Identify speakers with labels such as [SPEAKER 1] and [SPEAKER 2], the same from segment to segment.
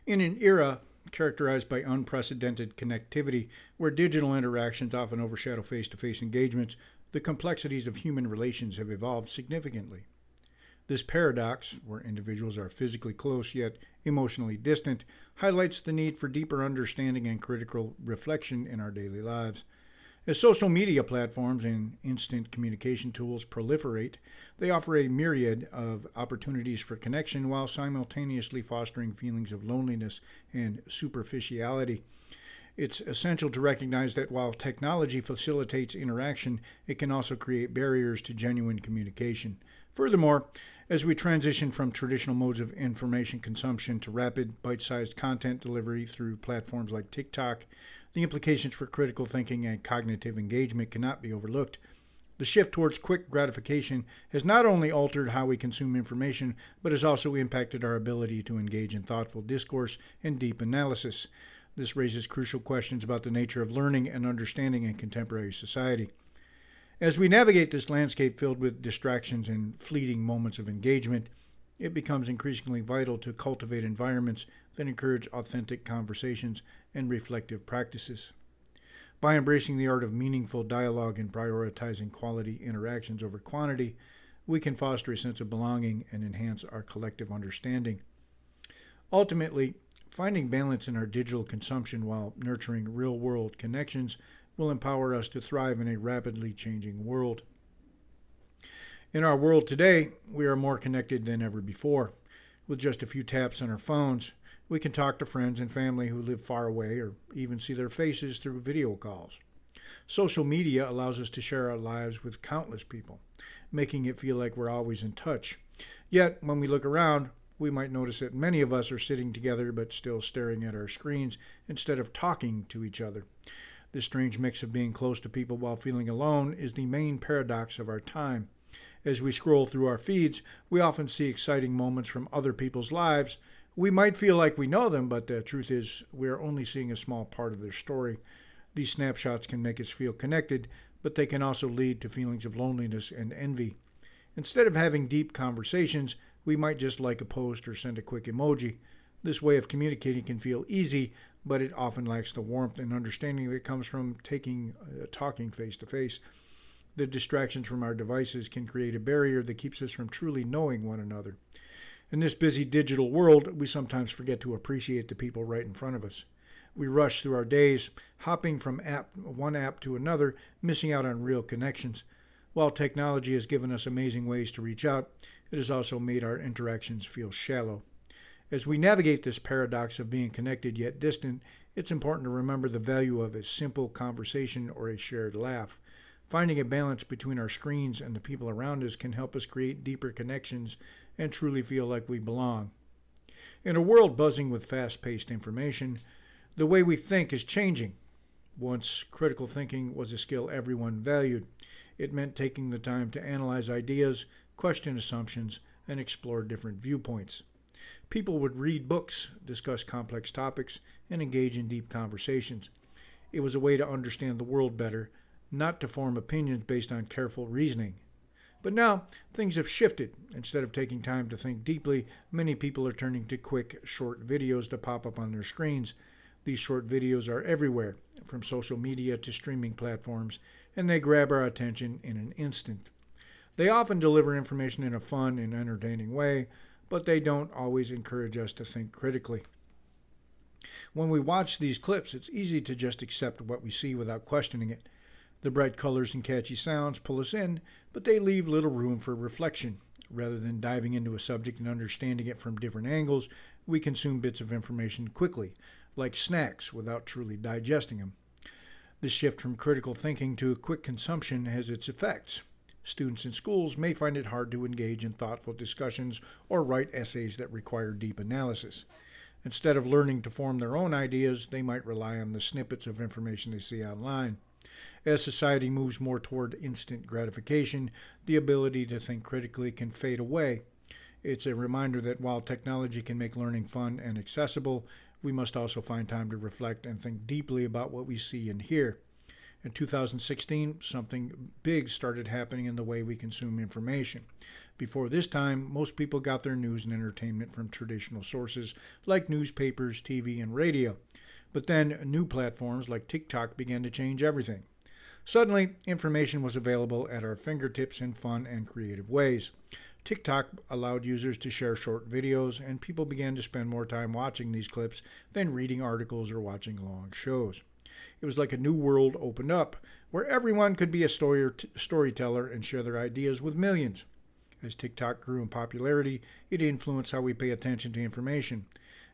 [SPEAKER 1] In an era characterized by unprecedented connectivity, where digital interactions often overshadow face to face engagements, the complexities of human relations have evolved significantly. This paradox, where individuals are physically close yet emotionally distant, highlights the need for deeper understanding and critical reflection in our daily lives. As social media platforms and instant communication tools proliferate, they offer a myriad of opportunities for connection while simultaneously fostering feelings of loneliness and superficiality. It's essential to recognize that while technology facilitates interaction, it can also create barriers to genuine communication. Furthermore, as we transition from traditional modes of information consumption to rapid, bite sized content delivery through platforms like TikTok, the implications for critical thinking and cognitive engagement cannot be overlooked. The shift towards quick gratification has not only altered how we consume information, but has also impacted our ability to engage in thoughtful discourse and deep analysis. This raises crucial questions about the nature of learning and understanding in contemporary society. As we navigate this landscape filled with distractions and fleeting moments of engagement, it becomes increasingly vital to cultivate environments that encourage authentic conversations and reflective practices. By embracing the art of meaningful dialogue and prioritizing quality interactions over quantity, we can foster a sense of belonging and enhance our collective understanding. Ultimately, finding balance in our digital consumption while nurturing real world connections will empower us to thrive in a rapidly changing world. In our world today, we are more connected than ever before. With just a few taps on our phones, we can talk to friends and family who live far away or even see their faces through video calls. Social media allows us to share our lives with countless people, making it feel like we're always in touch. Yet, when we look around, we might notice that many of us are sitting together but still staring at our screens instead of talking to each other. This strange mix of being close to people while feeling alone is the main paradox of our time. As we scroll through our feeds, we often see exciting moments from other people's lives. We might feel like we know them, but the truth is we are only seeing a small part of their story. These snapshots can make us feel connected, but they can also lead to feelings of loneliness and envy. Instead of having deep conversations, we might just like a post or send a quick emoji. This way of communicating can feel easy, but it often lacks the warmth and understanding that comes from talking face to face. The distractions from our devices can create a barrier that keeps us from truly knowing one another. In this busy digital world, we sometimes forget to appreciate the people right in front of us. We rush through our days, hopping from one app to another, missing out on real connections. While technology has given us amazing ways to reach out, it has also made our interactions feel shallow. As we navigate this paradox of being connected yet distant, it's important to remember the value of a simple conversation or a shared laugh. Finding a balance between our screens and the people around us can help us create deeper connections and truly feel like we belong. In a world buzzing with fast paced information, the way we think is changing. Once, critical thinking was a skill everyone valued. It meant taking the time to analyze ideas, question assumptions, and explore different viewpoints. People would read books, discuss complex topics, and engage in deep conversations. It was a way to understand the world better, not to form opinions based on careful reasoning. But now, things have shifted. Instead of taking time to think deeply, many people are turning to quick, short videos to pop up on their screens. These short videos are everywhere, from social media to streaming platforms, and they grab our attention in an instant. They often deliver information in a fun and entertaining way, but they don't always encourage us to think critically. When we watch these clips, it's easy to just accept what we see without questioning it. The bright colors and catchy sounds pull us in, but they leave little room for reflection. Rather than diving into a subject and understanding it from different angles, we consume bits of information quickly, like snacks, without truly digesting them. This shift from critical thinking to quick consumption has its effects. Students in schools may find it hard to engage in thoughtful discussions or write essays that require deep analysis. Instead of learning to form their own ideas, they might rely on the snippets of information they see online. As society moves more toward instant gratification, the ability to think critically can fade away. It's a reminder that while technology can make learning fun and accessible, we must also find time to reflect and think deeply about what we see and hear. In 2016, something big started happening in the way we consume information. Before this time, most people got their news and entertainment from traditional sources like newspapers, TV, and radio. But then new platforms like TikTok began to change everything. Suddenly, information was available at our fingertips in fun and creative ways. TikTok allowed users to share short videos, and people began to spend more time watching these clips than reading articles or watching long shows. It was like a new world opened up, where everyone could be a storyteller and share their ideas with millions. As TikTok grew in popularity, it influenced how we pay attention to information.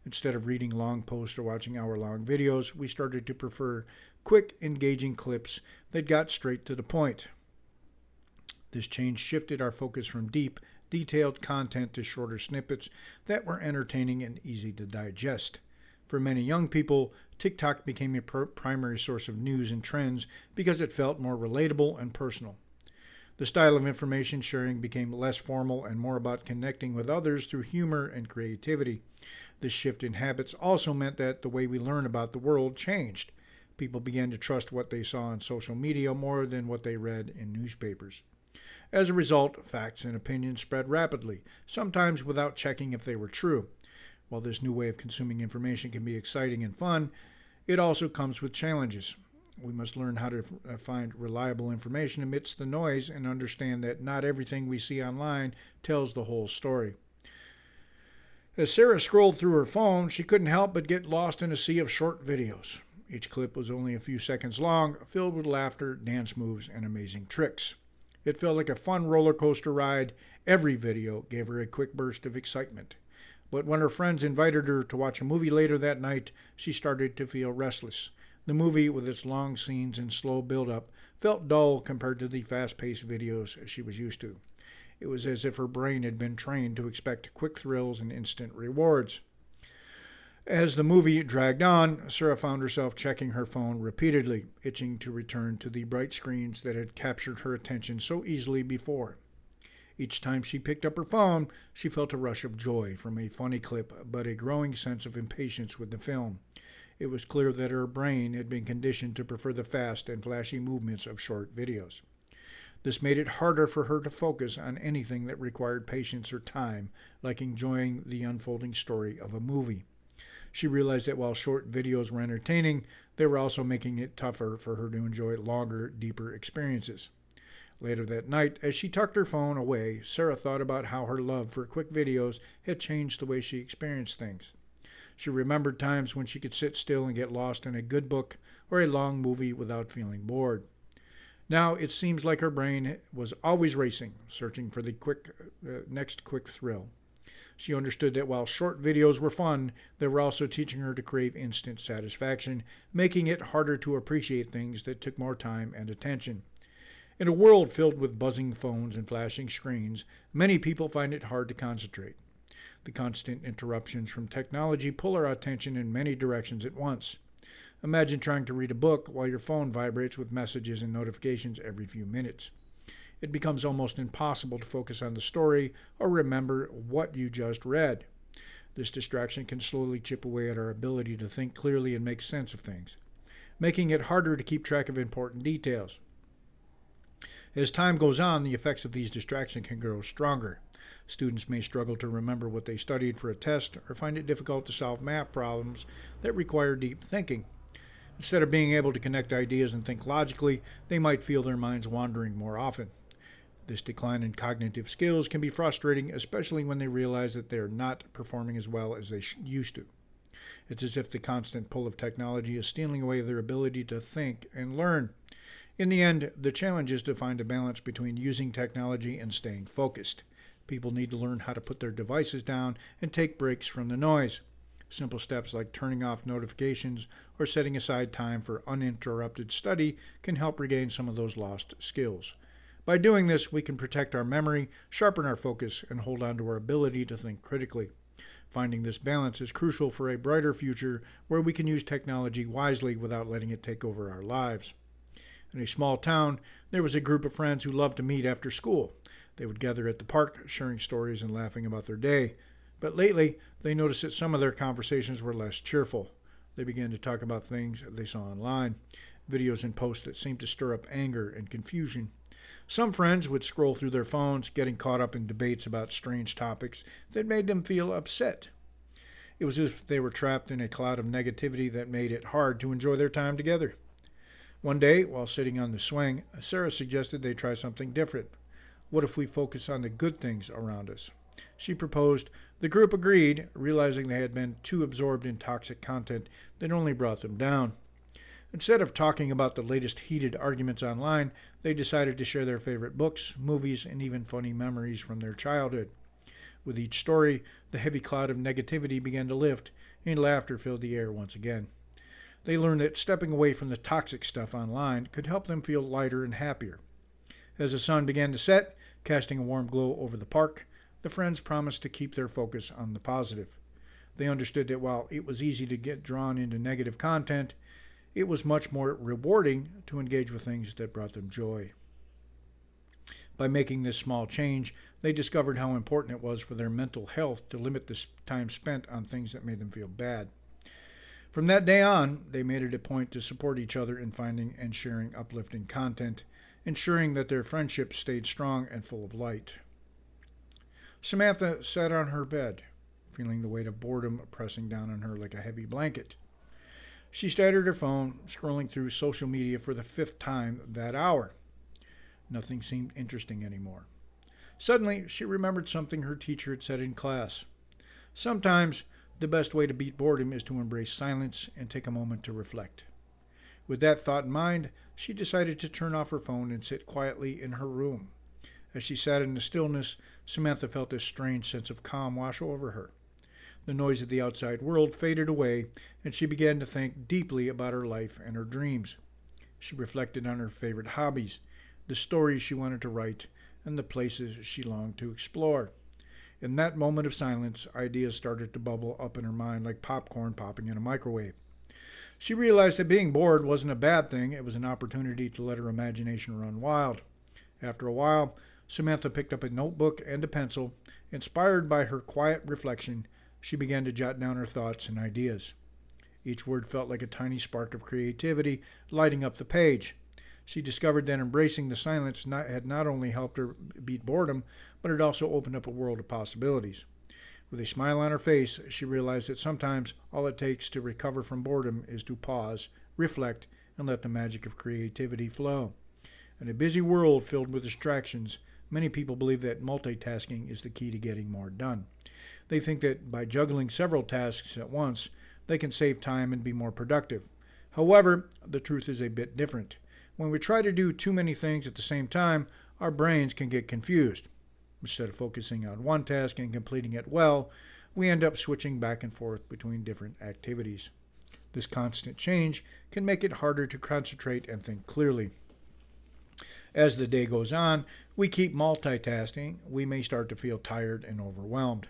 [SPEAKER 1] Instead of reading long posts or watching hour-long videos, we started to prefer quick, engaging clips that got straight to the point. This change shifted our focus from deep, detailed content to shorter snippets that were entertaining and easy to digest. For many young people, TikTok became a primary source of news and trends because it felt more relatable and personal. The style of information sharing became less formal and more about connecting with others through humor and creativity. This shift in habits also meant that the way we learn about the world changed. People began to trust what they saw on social media more than what they read in newspapers. As a result, facts and opinions spread rapidly, sometimes without checking if they were true. While this new way of consuming information can be exciting and fun, it also comes with challenges. We must learn how to find reliable information amidst the noise and understand that not everything we see online tells the whole story. As Sarah scrolled through her phone, she couldn't help but get lost in a sea of short videos. Each clip was only a few seconds long, filled with laughter, dance moves, and amazing tricks. It felt like a fun roller coaster ride. Every video gave her a quick burst of excitement. But when her friends invited her to watch a movie later that night, she started to feel restless. The movie, with its long scenes and slow build-up, felt dull compared to the fast-paced videos she was used to. It was as if her brain had been trained to expect quick thrills and instant rewards. As the movie dragged on, Sarah found herself checking her phone repeatedly, itching to return to the bright screens that had captured her attention so easily before. Each time she picked up her phone, she felt a rush of joy from a funny clip, but a growing sense of impatience with the film. It was clear that her brain had been conditioned to prefer the fast and flashy movements of short videos. This made it harder for her to focus on anything that required patience or time, like enjoying the unfolding story of a movie. She realized that while short videos were entertaining, they were also making it tougher for her to enjoy longer, deeper experiences. Later that night, as she tucked her phone away, Sarah thought about how her love for quick videos had changed the way she experienced things. She remembered times when she could sit still and get lost in a good book or a long movie without feeling bored. Now it seems like her brain was always racing, searching for the next quick thrill. She understood that while short videos were fun, they were also teaching her to crave instant satisfaction, making it harder to appreciate things that took more time and attention. In a world filled with buzzing phones and flashing screens, many people find it hard to concentrate. The constant interruptions from technology pull our attention in many directions at once. Imagine trying to read a book while your phone vibrates with messages and notifications every few minutes. It becomes almost impossible to focus on the story or remember what you just read. This distraction can slowly chip away at our ability to think clearly and make sense of things, making it harder to keep track of important details. As time goes on, the effects of these distractions can grow stronger. Students may struggle to remember what they studied for a test or find it difficult to solve math problems that require deep thinking. Instead of being able to connect ideas and think logically, they might feel their minds wandering more often. This decline in cognitive skills can be frustrating, especially when they realize that they are not performing as well as they used to. It's as if the constant pull of technology is stealing away their ability to think and learn. In the end, the challenge is to find a balance between using technology and staying focused. People need to learn how to put their devices down and take breaks from the noise. Simple steps like turning off notifications or setting aside time for uninterrupted study can help regain some of those lost skills. By doing this, we can protect our memory, sharpen our focus, and hold on to our ability to think critically. Finding this balance is crucial for a brighter future where we can use technology wisely without letting it take over our lives. In a small town, there was a group of friends who loved to meet after school. They would gather at the park, sharing stories and laughing about their day. But lately, they noticed that some of their conversations were less cheerful. They began to talk about things they saw online. videos and posts that seemed to stir up anger and confusion. Some friends would scroll through their phones, getting caught up in debates about strange topics that made them feel upset. It was as if they were trapped in a cloud of negativity that made it hard to enjoy their time together. One day, while sitting on the swing, Sarah suggested they try something different. What if we focus on the good things around us? She proposed. The group agreed, realizing they had been too absorbed in toxic content that only brought them down. Instead of talking about the latest heated arguments online, they decided to share their favorite books, movies, and even funny memories from their childhood. With each story, the heavy cloud of negativity began to lift, and laughter filled the air once again. They learned that stepping away from the toxic stuff online could help them feel lighter and happier. As the sun began to set, casting a warm glow over the park, the friends promised to keep their focus on the positive. They understood that while it was easy to get drawn into negative content, it was much more rewarding to engage with things that brought them joy. By making this small change, they discovered how important it was for their mental health to limit the time spent on things that made them feel bad. From that day on, they made it a point to support each other in finding and sharing uplifting content, ensuring that their friendship stayed strong and full of light. Samantha sat on her bed, feeling the weight of boredom pressing down on her like a heavy blanket. She stared at her phone, scrolling through social media for the 5th time that hour. Nothing seemed interesting anymore. Suddenly, she remembered something her teacher had said in class. Sometimes, the best way to beat boredom is to embrace silence and take a moment to reflect. With that thought in mind, she decided to turn off her phone and sit quietly in her room. As she sat in the stillness, Samantha felt a strange sense of calm wash over her. The noise of the outside world faded away, and she began to think deeply about her life and her dreams. She reflected on her favorite hobbies, the stories she wanted to write, and the places she longed to explore. In that moment of silence, ideas started to bubble up in her mind like popcorn popping in a microwave. She realized that being bored wasn't a bad thing. It was an opportunity to let her imagination run wild. After a while, Samantha picked up a notebook and a pencil. Inspired by her quiet reflection, she began to jot down her thoughts and ideas. Each word felt like a tiny spark of creativity lighting up the page. She discovered that embracing the silence had not only helped her beat boredom, but it also opened up a world of possibilities. With a smile on her face, she realized that sometimes all it takes to recover from boredom is to pause, reflect, and let the magic of creativity flow. In a busy world filled with distractions, many people believe that multitasking is the key to getting more done. They think that by juggling several tasks at once, they can save time and be more productive. However, the truth is a bit different. When we try to do too many things at the same time, our brains can get confused. Instead of focusing on one task and completing it well, we end up switching back and forth between different activities. This constant change can make it harder to concentrate and think clearly. As the day goes on, we keep multitasking, we may start to feel tired and overwhelmed.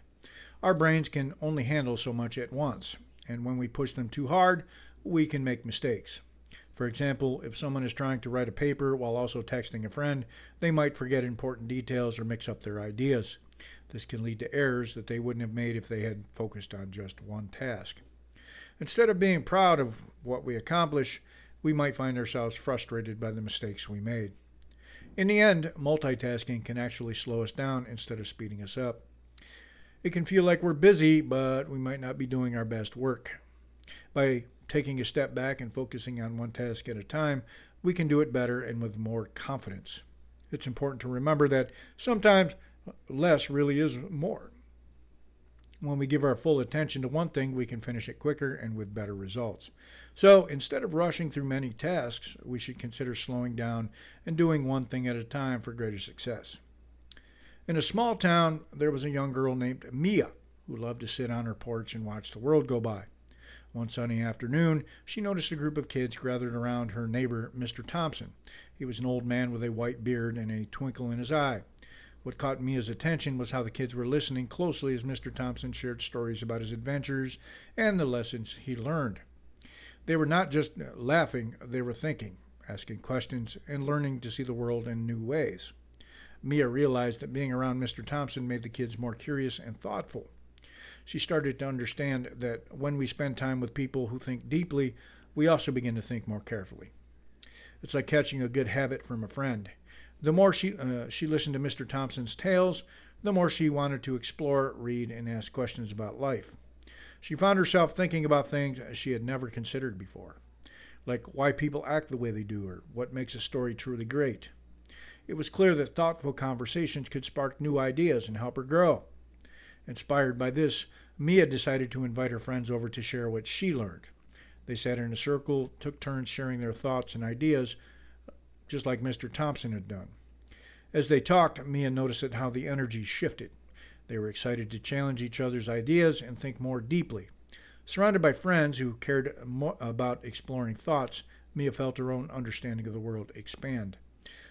[SPEAKER 1] Our brains can only handle so much at once, and when we push them too hard, we can make mistakes. For example, if someone is trying to write a paper while also texting a friend, they might forget important details or mix up their ideas. This can lead to errors that they wouldn't have made if they had focused on just one task. Instead of being proud of what we accomplish, we might find ourselves frustrated by the mistakes we made. In the end, multitasking can actually slow us down instead of speeding us up. It can feel like we're busy, but we might not be doing our best work. By taking a step back and focusing on one task at a time, we can do it better and with more confidence. It's important to remember that sometimes less really is more. When we give our full attention to one thing, we can finish it quicker and with better results. So instead of rushing through many tasks, we should consider slowing down and doing one thing at a time for greater success. In a small town, there was a young girl named Mia who loved to sit on her porch and watch the world go by. One sunny afternoon, she noticed a group of kids gathered around her neighbor, Mr. Thompson. He was an old man with a white beard and a twinkle in his eye. What caught Mia's attention was how the kids were listening closely as Mr. Thompson shared stories about his adventures and the lessons he learned. They were not just laughing, they were thinking, asking questions, and learning to see the world in new ways. Mia realized that being around Mr. Thompson made the kids more curious and thoughtful. She started to understand that when we spend time with people who think deeply, we also begin to think more carefully. It's like catching a good habit from a friend. The more she listened to Mr. Thompson's tales, the more she wanted to explore, read, and ask questions about life. She found herself thinking about things she had never considered before, like why people act the way they do or what makes a story truly great. It was clear that thoughtful conversations could spark new ideas and help her grow. Inspired by this, Mia decided to invite her friends over to share what she learned. They sat in a circle, took turns sharing their thoughts and ideas, just like Mr. Thompson had done. As they talked, Mia noticed how the energy shifted. They were excited to challenge each other's ideas and think more deeply. Surrounded by friends who cared about exploring thoughts, Mia felt her own understanding of the world expand.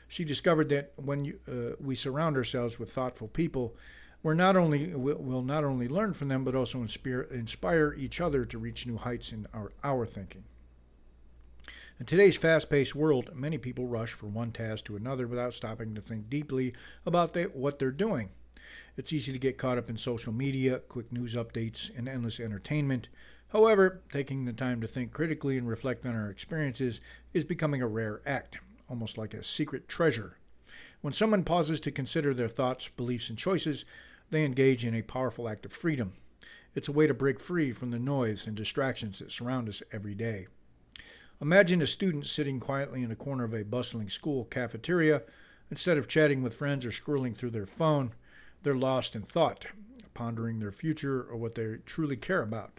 [SPEAKER 1] She discovered that when we surround ourselves with thoughtful people, we'll not only learn from them, but also inspire each other to reach new heights in our thinking. In today's fast-paced world, many people rush from one task to another without stopping to think deeply about what they're doing. It's easy to get caught up in social media, quick news updates, and endless entertainment. However, taking the time to think critically and reflect on our experiences is becoming a rare act, almost like a secret treasure. When someone pauses to consider their thoughts, beliefs, and choices, they engage in a powerful act of freedom. It's a way to break free from the noise and distractions that surround us every day. Imagine a student sitting quietly in a corner of a bustling school cafeteria. Instead of chatting with friends or scrolling through their phone, they're lost in thought, pondering their future or what they truly care about.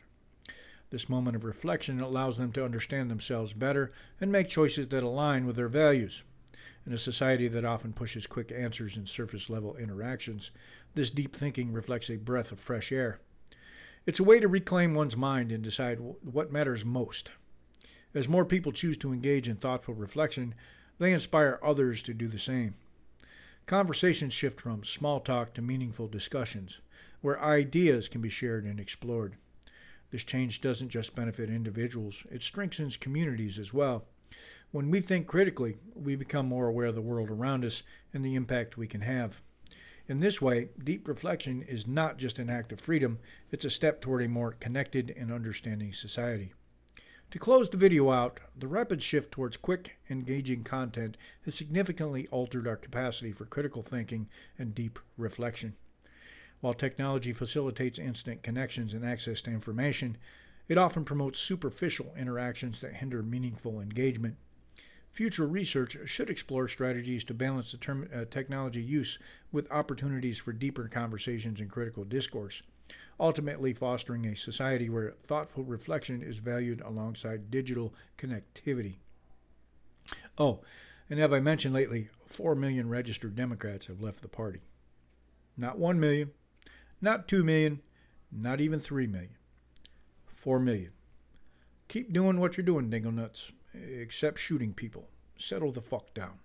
[SPEAKER 1] This moment of reflection allows them to understand themselves better and make choices that align with their values. In a society that often pushes quick answers and surface-level interactions, this deep thinking reflects a breath of fresh air. It's a way to reclaim one's mind and decide what matters most. As more people choose to engage in thoughtful reflection, they inspire others to do the same. Conversations shift from small talk to meaningful discussions, where ideas can be shared and explored. This change doesn't just benefit individuals, it strengthens communities as well. When we think critically, we become more aware of the world around us and the impact we can have. In this way, deep reflection is not just an act of freedom, it's a step toward a more connected and understanding society. To close the video out, the rapid shift towards quick, engaging content has significantly altered our capacity for critical thinking and deep reflection. While technology facilitates instant connections and access to information, it often promotes superficial interactions that hinder meaningful engagement. Future research should explore strategies to balance the technology use with opportunities for deeper conversations and critical discourse, ultimately fostering a society where thoughtful reflection is valued alongside digital connectivity. Oh, and as I mentioned lately, 4 million registered Democrats have left the party. Not 1 million, not 2 million, not even 3 million. 4 million. Keep doing what you're doing, dingo nuts, except shooting people. Settle the fuck down.